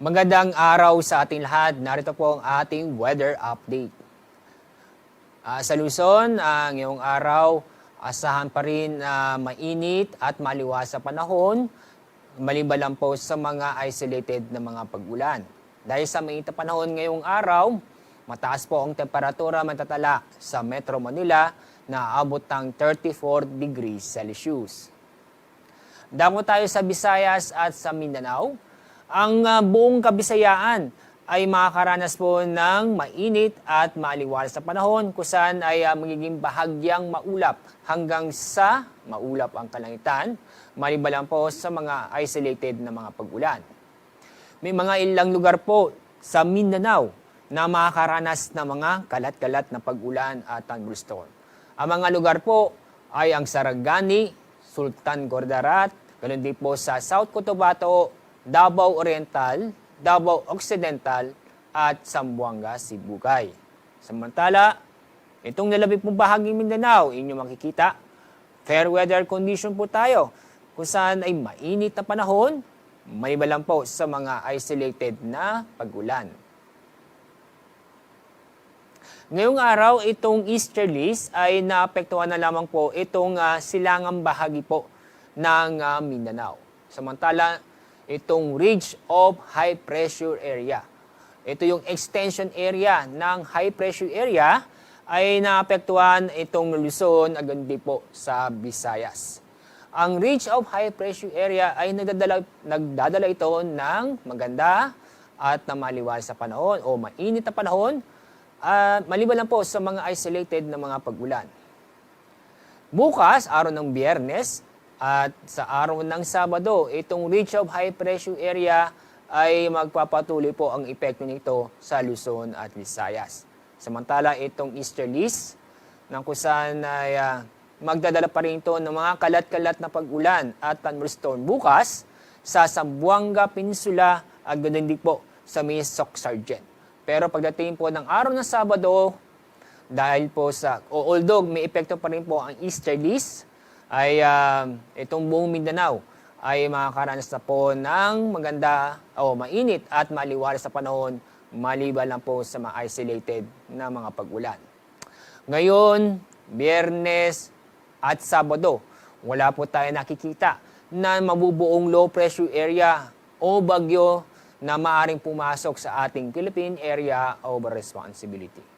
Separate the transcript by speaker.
Speaker 1: Magandang araw sa ating lahat. Narito po ang ating weather update. Sa Luzon, ngayong araw, asahan pa rin mainit at maliwas sa panahon, maliban lang po sa mga isolated na mga pag-ulan. Dahil sa mainit na panahon ngayong araw, mataas po ang temperatura matatala sa Metro Manila na aabot ng 34 degrees Celsius. Dako tayo sa Visayas at sa Mindanao. Ang buong Kabisayaan ay makakaranas po ng mainit at maliwalas sa panahon kung saan ay magiging bahagyang maulap hanggang sa maulap ang kalangitan, maliban lang po sa mga isolated na mga pag-ulan. May mga ilang lugar po sa Mindanao na makakaranas ng mga kalat-kalat na pag-ulan at thunderstorm. Ang mga lugar po ay ang Sarangani, Sultan Gordarat, ganoon din po sa South Cotabato, Davao Oriental, Davao Occidental, at Zamboanga, Sibugay. Samantala, itong nalabing pong bahaging Mindanao, inyong makikita, fair weather condition po tayo, kung saan ay mainit na panahon, may balang po sa mga isolated na pag-ulan. Ngayong araw, itong easterlies ay naapektuhan na lamang po itong silangang bahagi po ng Mindanao. Samantala, itong ridge of high pressure area. Ito yung extension area ng high pressure area ay naapektuhan itong Luzon agandi po sa Visayas. Ang ridge of high pressure area ay nagdadala ito ng maganda at na maliwalas sa panahon o mainit na panahon at maliban lang po sa mga isolated na mga pag-ulan. Bukas, araw ng Biyernes, at sa araw ng Sabado, itong ridge of high pressure area ay magpapatuloy po ang epekto nito sa Luzon at Visayas. Samantala, itong easterlies, na kung saan ay magdadala pa rin ito ng mga kalat-kalat na pag-ulan at thunderstorm bukas sa Zamboanga Peninsula at ganoon din po sa may Soc-Sargent. Pero pagdating po ng araw ng Sabado, dahil po although may epekto pa rin po ang easterlies, ay itong buong Mindanao ay makakaranas na po ng maganda o mainit at maliwalas sa panahon maliban lang po sa mga isolated na mga pag-ulan. Ngayon, Biyernes at Sabado, wala po tayo nakikita na mabubuong low pressure area o bagyo na maaaring pumasok sa ating Philippine Area of Responsibility.